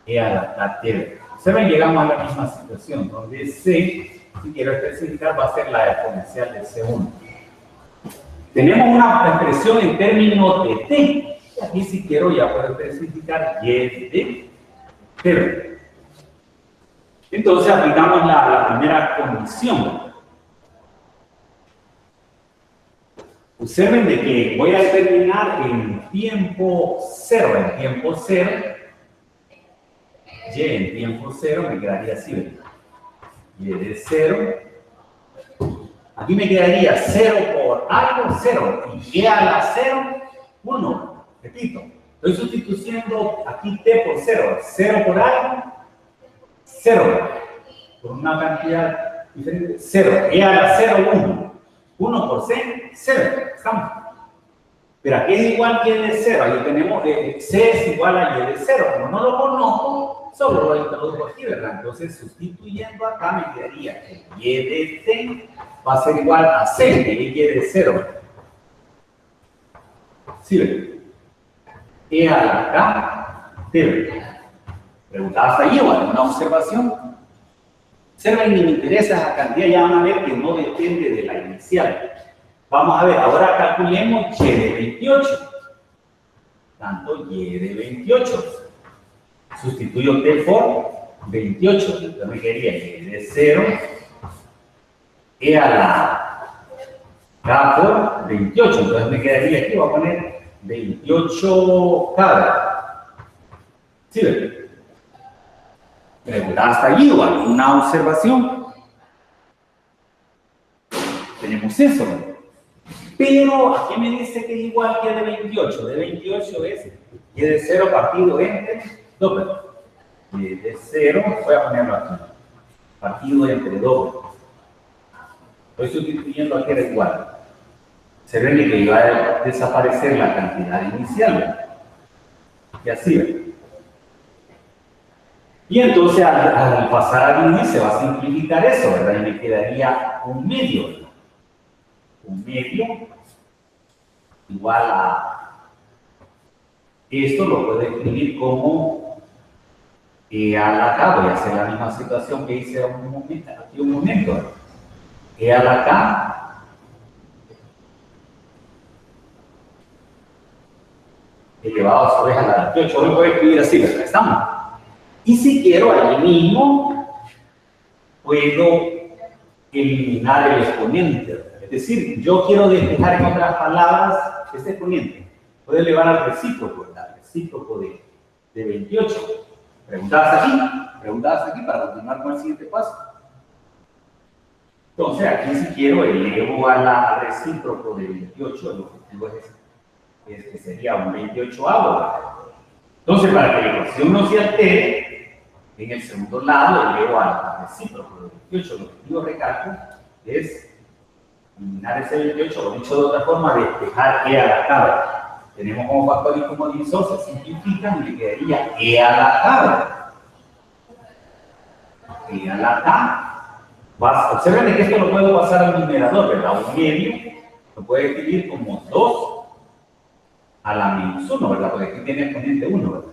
E a la T. Se ven, llegamos a la misma situación, donde C, si quiero especificar, va a ser la exponencial de C1. Tenemos una expresión en términos de T. Aquí si quiero ya puedo especificar Y de T. Entonces aplicamos la primera condición. Observen de que voy a determinar en tiempo cero, Y en tiempo cero me quedaría así, ¿verdad? Y de 0. Aquí me quedaría 0 por algo, 0. Y Y a la 0, 1. Repito, estoy sustituyendo aquí T por 0. 0 por algo, 0. Por una cantidad diferente, 0. Y a la 0, 1. 1 por C, 0. Estamos. Pero aquí es igual que Y de 0. Ahí tenemos que C es igual a Y de 0. Como no lo conozco, solo lo introduzco aquí, ¿verdad? Entonces, sustituyendo acá, me quedaría que Y de T va a ser igual a C de Y de 0. ¿Sí ven? E a la K, T. Preguntaba hasta ahí, ¿o alguna observación? Observen, y me interesa esa cantidad, ya van a ver que no depende de la inicial. Vamos a ver, ahora calculemos Y de 28. Tanto Y de 28. Sustituyo T por 28. Entonces me quedaría Y de 0. E a la K por 28. Entonces me quedaría aquí, voy a poner 28K. ¿Sí ven? Hasta allí, o alguna observación. Tenemos eso, ¿no? Pero aquí me dice que es igual que de 28. De 28 es Y de 0 partido entre 2. Perdón. Y de 0, voy a ponerlo aquí. Partido entre 2. Estoy sustituyendo aquí era igual. Se ve que iba a desaparecer la cantidad inicial. Y así ve. Y entonces al pasar al índice va a simplificar eso, ¿verdad? Y me quedaría un medio, ¿verdad? Un medio igual a esto lo puedo escribir como E a la K. Voy a hacer la misma situación que hice aquí un momento, ¿verdad? E a la K elevado a su vez a la 28. Hoy voy a escribir así, ¿verdad? Estamos. Y si quiero, allí mismo puedo eliminar el exponente. Es decir, yo quiero despejar en otras palabras este exponente. puedo elevar al recíproco, ¿verdad? Al recíproco de 28. Preguntadas aquí para continuar con el siguiente paso. Entonces, aquí si quiero elevo al recíproco de 28, el objetivo es que sería un 28avo. Entonces, para que la ecuación no se altere, en el segundo lado elevo al recíproco de 28. El objetivo, recalco, es eliminar ese 28, o dicho de otra forma, despejar e a la cabra. Tenemos como factor y como divisor, se simplifican y le quedaría e a la cabra. E a la cabra. Observen que esto lo puedo pasar al numerador, ¿verdad? Un medio lo puede escribir como 2 a la menos 1, ¿verdad? Porque aquí tiene exponente 1, ¿verdad?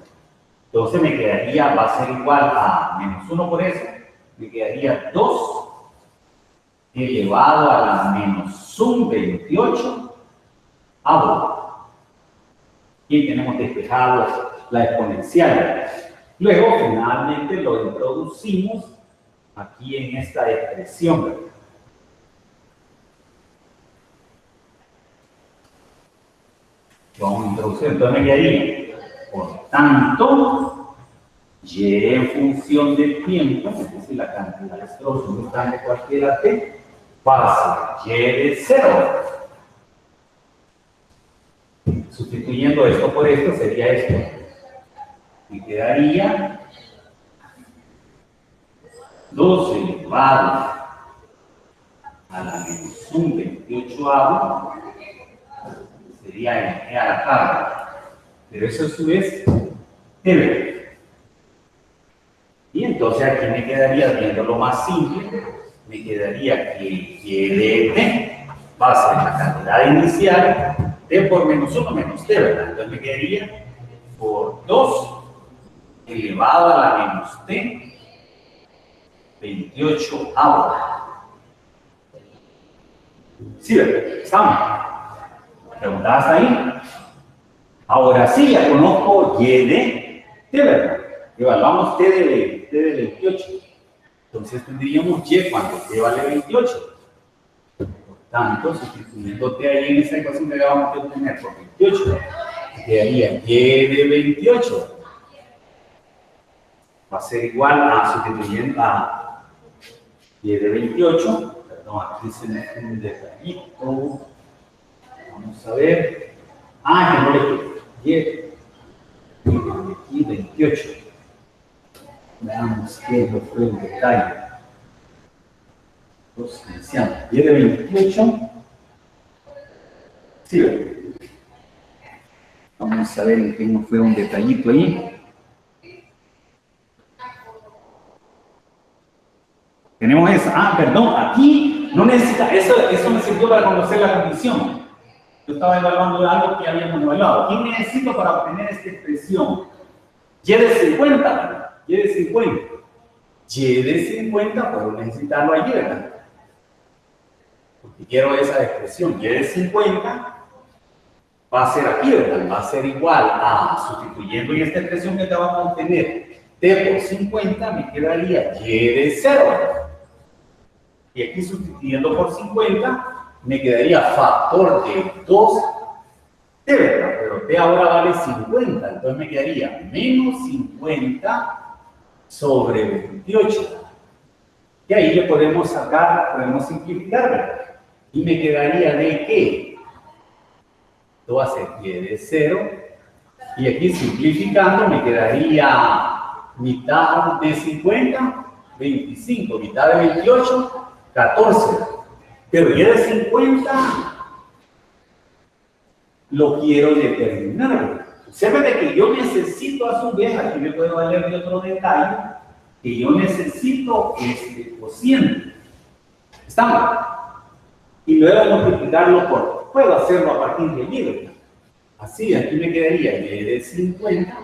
Entonces me quedaría, va a ser igual a menos 1 por eso, me quedaría 2 elevado a la menos un 28 avo. Y tenemos despejado la exponencial. Luego, finalmente, lo introducimos aquí en esta expresión, ¿verdad? Vamos a introducir, entonces me quedaría, por tanto, y en función del tiempo, es decir, la cantidad de estrofos de cualquiera t, va a ser y de 0. Sustituyendo esto por esto, sería esto. Y quedaría 2 elevado a la menos un 28avo, sería e a la cabra. Pero eso a su vez debe. Y entonces aquí me quedaría, viéndolo más simple, me quedaría que y de t va a ser la cantidad inicial t por menos 1 menos t, ¿verdad? Entonces me quedaría por 2 elevado a la menos t 28avo. ¿Sí, verdad? ¿Estamos? ¿Preguntadas ahí? Ahora sí, ya conozco y de t, ¿verdad? Evaluamos t de 28. Entonces tendríamos y cuando t vale 28. Por tanto, sustituyendo t ahí en esa ecuación que acabamos de obtener por 28, quedaría y de 28. Va a ser igual a, sustituyendo a y de 28, perdón, aquí se me fue un detallito. Vamos a ver. Que no le quedé. Y 28. Veamos qué fue el detalle. Entonces, iniciamos. Y de 28. Sí. Vamos a ver en qué nos fue un detallito ahí. Tenemos eso. Perdón, aquí no necesita, eso me sirvió para conocer la condición. Yo estaba evaluando algo que habíamos evaluado. ¿Qué necesito para obtener esta expresión? Y de 50, ¿verdad? Y de 50. Y de 50, puedo necesitarlo allí, ¿verdad? Porque quiero esa expresión. Y de 50 va a ser aquí, ¿verdad? Va a ser igual a, sustituyendo en esta expresión que acabamos de obtener, t por 50, me quedaría y de 0, ¿verdad? Y aquí sustituyendo por 50, me quedaría factor de 2 t, ¿verdad? Pero t ahora vale 50, entonces me quedaría menos 50 sobre 28. Y ahí le podemos sacar, podemos simplificar, ¿verdad? Y me quedaría de ¿qué? Esto va a ser y de 0. Y aquí simplificando me quedaría mitad de 50, 25, mitad de 28, 14. Pero y de 50 lo quiero determinar. Observen de que yo necesito a su vez, aquí me puedo valer de otro detalle, que yo necesito este cociente. ¿Estamos? Y luego multiplicarlo por, puedo hacerlo a partir de allí. Así, aquí me quedaría y de 50.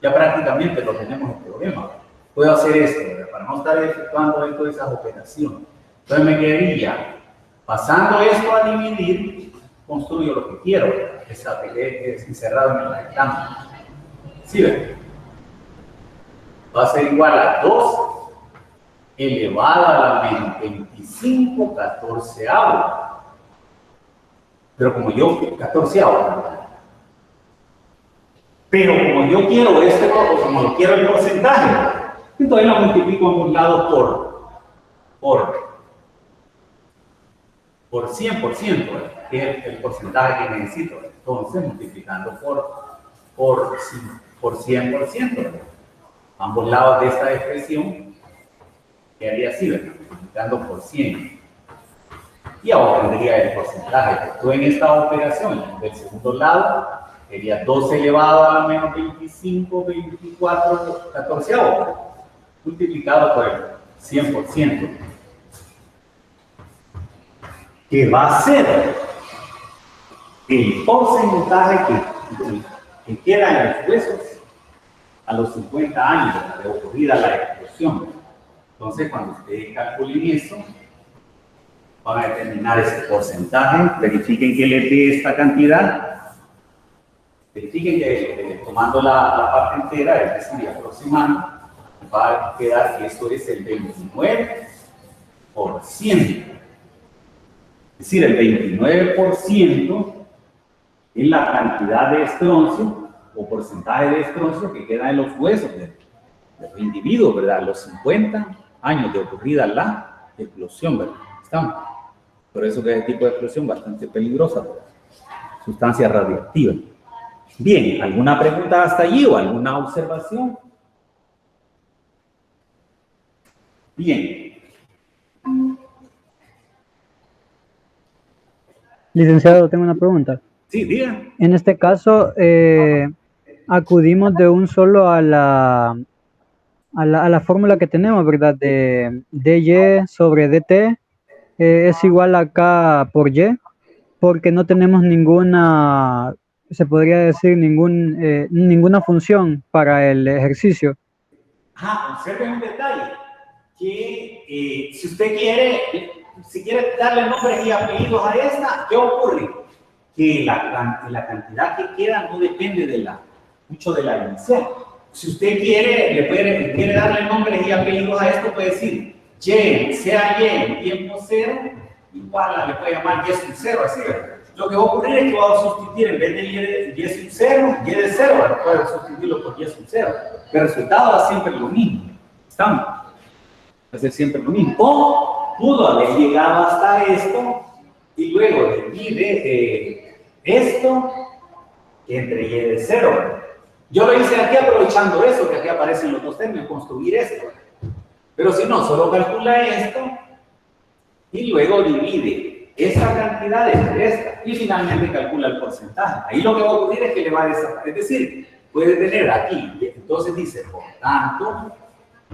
Ya prácticamente lo tenemos el problema. Puedo hacer esto, ¿verdad? Para no estar efectuando esto de esas operaciones. Entonces me quedaría, pasando esto a dividir, construyo lo que quiero, es encerrado en el rectángulo. ¿Sí ven? Va a ser igual a 2 elevado a la menos 25 14avo. Pero como yo, 14avo, Pero como yo quiero esto, como lo quiero el porcentaje, entonces lo multiplico a ambos lados por 100%, que es el porcentaje que necesito. Entonces, multiplicando por 100%, ¿verdad? Ambos lados de esta expresión quedaría así, ¿verdad? Multiplicando por 100. Y ahora tendría el porcentaje. Tú en esta operación, del segundo lado, sería 12 elevado a la menos 25, 24, 14, multiplicado por el 100%. Que va a ser el porcentaje que queda en los huesos a los 50 años de ocurrida la explosión. Entonces, cuando ustedes calculen eso, van a determinar ese porcentaje. Verifiquen que les dé esta cantidad. Verifiquen que tomando la parte entera, es decir, aproximando, va a quedar que esto es el 29%. Es decir, el 29% es la cantidad de estroncio o porcentaje de estroncio que queda en los huesos de los individuos, ¿verdad? Los 50 años de ocurrida la explosión, ¿verdad? ¿Estamos? Por eso que es tipo de explosión bastante peligrosa, sustancia radiactiva. Bien, ¿alguna pregunta hasta allí o alguna observación? Bien. Licenciado, tengo una pregunta. Sí, diga. En este caso, acudimos de un solo a la fórmula que tenemos, ¿verdad? De dy sobre dt es igual a k por y, porque no tenemos ninguna, se podría decir, ninguna función para el ejercicio. Observen un detalle, que si usted quiere, si quiere darle nombres y apellidos a esta, ¿qué ocurre? Que la cantidad que queda no depende mucho de la inicial. Si usted quiere darle nombres y apellidos a esto, puede decir y, sea y en tiempo cero, igual le puede llamar y sub 0, así. Lo que va a ocurrir es que va a sustituir, en vez de y sub 0, y de 0, puede sustituirlo por y sub 0. El resultado va siempre lo mismo. ¿Estamos? Va a ser siempre lo mismo. O pudo haber llegado hasta esto y luego divide esto entre y de 0. Yo lo hice aquí aprovechando eso, que aquí aparecen los dos términos, construir esto. Pero si no, solo calcula esto y luego divide esa cantidad entre esta y finalmente calcula el porcentaje. Ahí lo que va a ocurrir es que le va a desaparecer. Es decir, puede tener aquí, entonces dice, por tanto,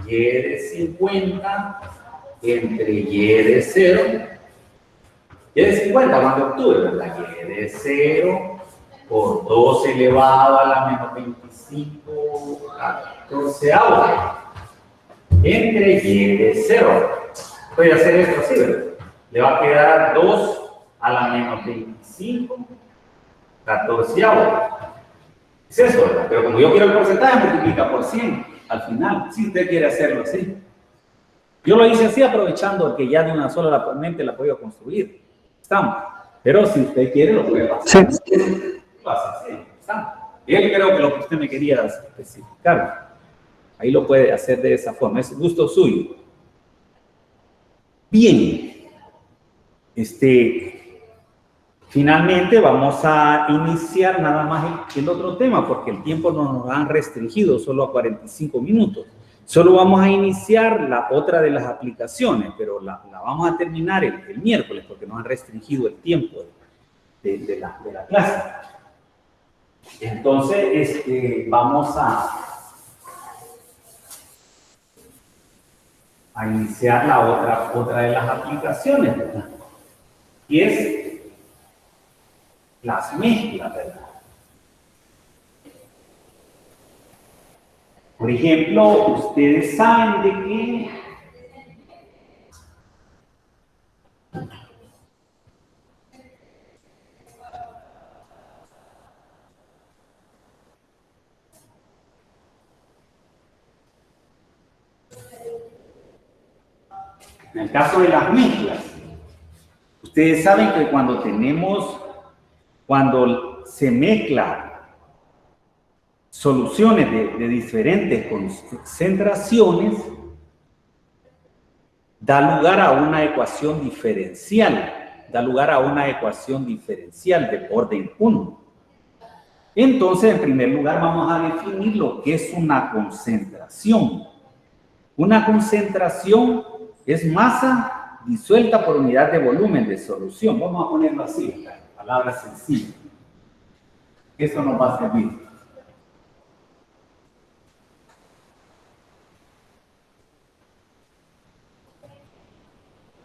y de 50 entre y de 0. Y de 50, cuando obtuve, ¿verdad? Y de 0 por 2 elevado a la menos 25 14avo entre y de 0. Voy a hacer esto así, ¿verdad? Le va a quedar 2 a la menos 25 14avo. Es eso, ¿verdad? Pero como yo quiero el porcentaje, multiplica por 100 al final, si usted quiere hacerlo así. Yo lo hice así aprovechando que ya de una sola mente la puedo construir. ¿Estamos? Pero si usted quiere, lo puede hacer. Sí. Lo hace así. ¿Estamos? Y yo creo que lo que usted me quería especificar, ahí lo puede hacer de esa forma. Es gusto suyo. Bien. Finalmente vamos a iniciar nada más el otro tema, porque el tiempo nos han restringido solo a 45 minutos. Solo vamos a iniciar la otra de las aplicaciones, pero la vamos a terminar el miércoles, porque nos han restringido el tiempo de la clase. Entonces, vamos a iniciar la otra de las aplicaciones, ¿verdad? Y es las mezclas, ¿verdad? Por ejemplo, ustedes saben de que en el caso de las mezclas, ustedes saben que cuando se mezcla soluciones de diferentes concentraciones da lugar a una ecuación diferencial, de orden 1. Entonces, en primer lugar, vamos a definir lo que es una concentración. Una concentración es masa disuelta por unidad de volumen de solución. Vamos a ponerlo así, palabras sencillas. Eso nos va a servir.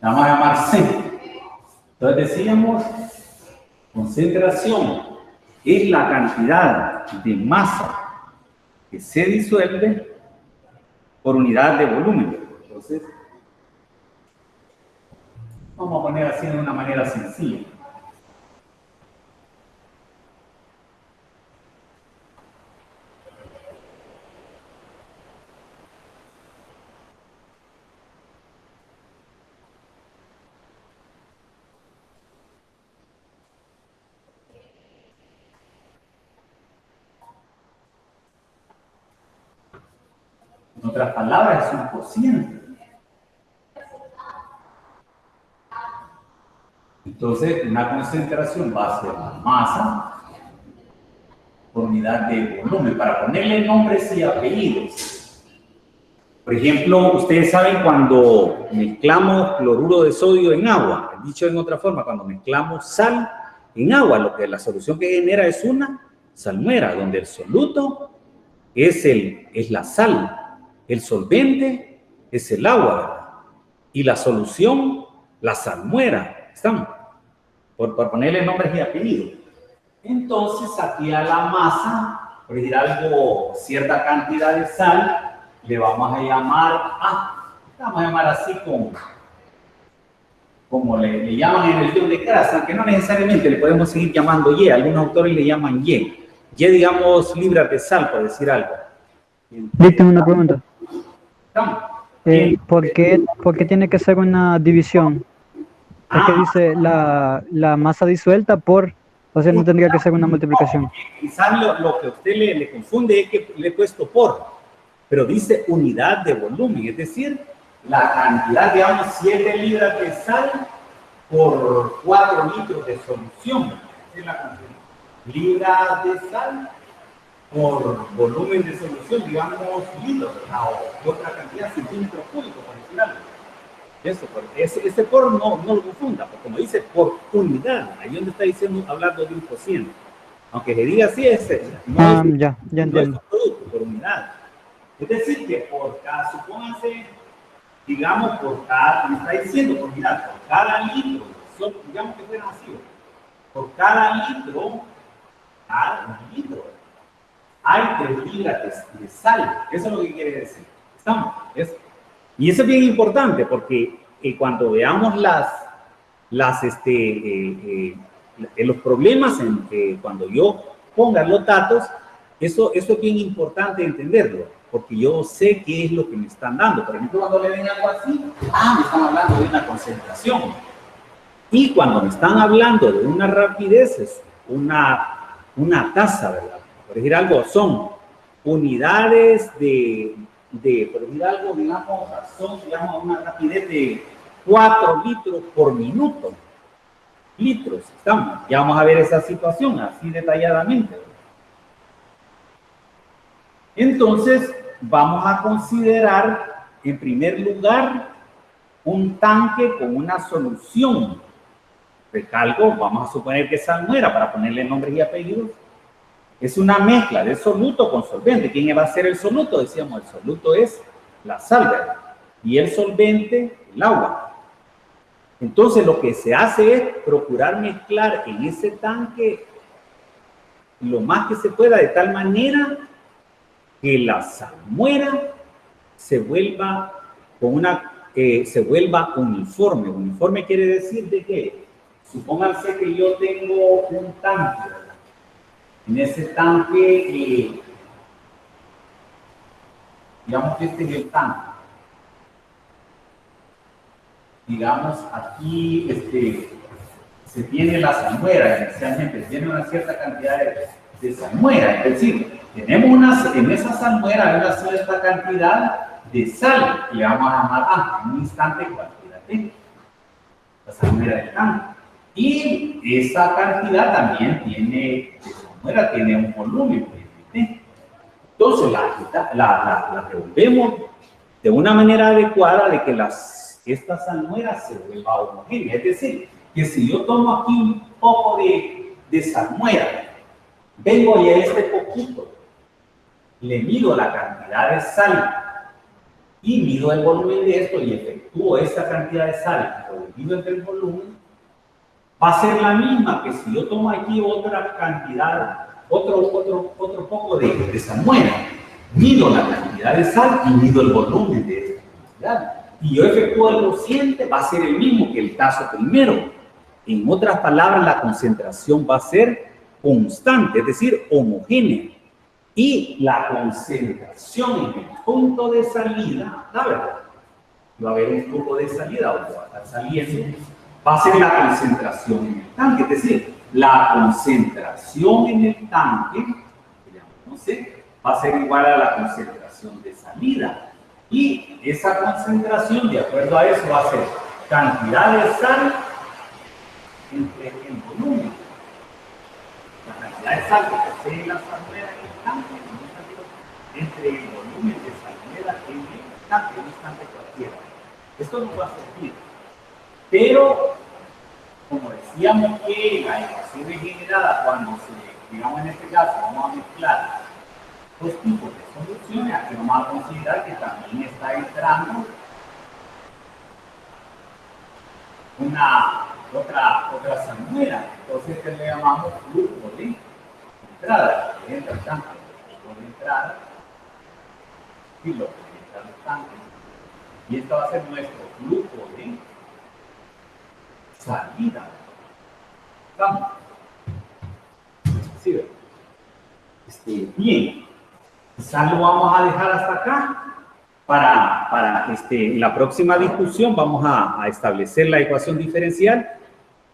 La vamos a llamar C. Entonces decíamos, concentración es la cantidad de masa que se disuelve por unidad de volumen. Entonces, vamos a poner así de una manera sencilla. En otras palabras, es un cociente. Entonces, una concentración va a ser la masa por unidad de volumen, para ponerle nombres y apellidos. Por ejemplo, ustedes saben cuando mezclamos cloruro de sodio en agua, dicho en otra forma, cuando mezclamos sal en agua, lo que la solución que genera es una salmuera, donde el soluto es la sal, el solvente es el agua, ¿verdad? Y la solución, la salmuera. ¿Estamos? Por ponerle nombres y apellidos. Entonces, aquí a la masa, por decir algo, cierta cantidad de sal, le vamos a llamar así como le llaman en el guión de clase, aunque no necesariamente le podemos seguir llamando Y. Algunos autores le llaman Y. Y, digamos, libras de sal, por decir algo. Yo tengo una pregunta. ¿Por qué tiene que ser una división? Es que dice la masa disuelta por, o sea, no tendría que ser una multiplicación. Quizás lo que a usted le confunde es que le he puesto por, pero dice unidad de volumen, es decir, la cantidad, digamos, 7 libras de sal por 4 litros de solución. Es la cantidad. Libras de sal por volumen de solución, digamos, litros, o otra cantidad, centímetros cúbicos, por decir algo. Eso, ese por no lo confunda, porque como dice por unidad, ahí donde está diciendo, hablando de un cociente. Aunque se diga así, ya entiendo. Es producto, por unidad. Es decir, que por cada, supónganse, digamos, por cada, me está diciendo por unidad, por cada litro, digamos que fuera así, por cada litro, hay 3 libras de sal. Eso es lo que quiere decir. ¿Estamos? Y eso es bien importante porque cuando veamos los problemas, cuando yo ponga los datos, eso es bien importante entenderlo, porque yo sé qué es lo que me están dando. Por ejemplo, cuando le den algo así, me están hablando de una concentración. Y cuando me están hablando de una rapidez, es una tasa, ¿verdad? Por decir algo, son unidades por decir algo, digamos, una rapidez de 4 litros por minuto. Litros, estamos. Ya vamos a ver esa situación así detalladamente. Entonces, vamos a considerar, en primer lugar, un tanque con una solución. Recalco, vamos a suponer que es salmuera para ponerle nombres y apellidos. Es una mezcla de soluto con solvente. ¿Quién va a ser el soluto? Decíamos, el soluto es la sal, ¿verdad? Y el solvente, el agua. Entonces, lo que se hace es procurar mezclar en ese tanque lo más que se pueda, de tal manera que la salmuera se vuelva uniforme. Uniforme quiere decir de que, supónganse que yo tengo un tanque, ¿verdad? En ese tanque, digamos que este es el tanque. Digamos, aquí se tiene la salmuera, especialmente, tiene una cierta cantidad de salmuera. Es decir, tenemos en esa salmuera hay una cierta cantidad de sal, que le vamos a llamar en un instante cualquiera, la salmuera del tanque. Y esa cantidad también tiene, de salmuera tiene un volumen. Entonces la revolvemos de una manera adecuada de que esta salmuera se vuelva homogénea. Es decir, que si yo tomo aquí un poco de salmuera, vengo y a este poquito le mido la cantidad de sal y mido el volumen de esto y efectúo esa cantidad de sal y lo divido entre el volumen, va a ser la misma que si yo tomo aquí otra cantidad, otro poco de salmuera, mido la cantidad de sal y mido el volumen de esta cantidad. Y yo efectúo el cociente, va a ser el mismo que el caso primero. En otras palabras, la concentración va a ser constante, es decir, homogénea. Y la concentración en el punto de salida, la verdad, va a haber un flujo de salida donde va a estar saliendo, va a ser la concentración en el tanque, es decir, la concentración en el tanque, va a ser igual a la concentración de salida. Y esa concentración, de acuerdo a eso, va a ser cantidad de sal entre el volumen. La cantidad de sal que posee la salmuera en el tanque entre el volumen de salmuera en el tanque, un instante cualquiera. Esto no va a servir. Pero, como decíamos que la ecuación es generada cuando digamos en este caso, vamos a mezclar dos tipos de soluciones, aquí vamos a considerar que también está entrando otra salmuera. Entonces, ¿qué le llamamos flujo de entrada? Que entra el tanque, flujo de entrada, y lo que entra al tanque. Y esto va a ser nuestro flujo de salida. ¿Estamos? ¿Sí? Bien. Quizás lo vamos a dejar hasta acá. Para la próxima discusión vamos a establecer la ecuación diferencial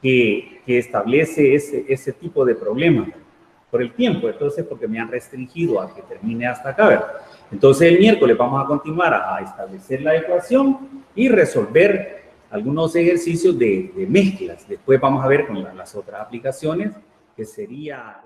que establece ese tipo de problema por el tiempo. Entonces, porque me han restringido a que termine hasta acá, ¿verdad? Entonces, el miércoles vamos a continuar a establecer la ecuación y resolver algunos ejercicios de mezclas. Después vamos a ver con las otras aplicaciones, que sería...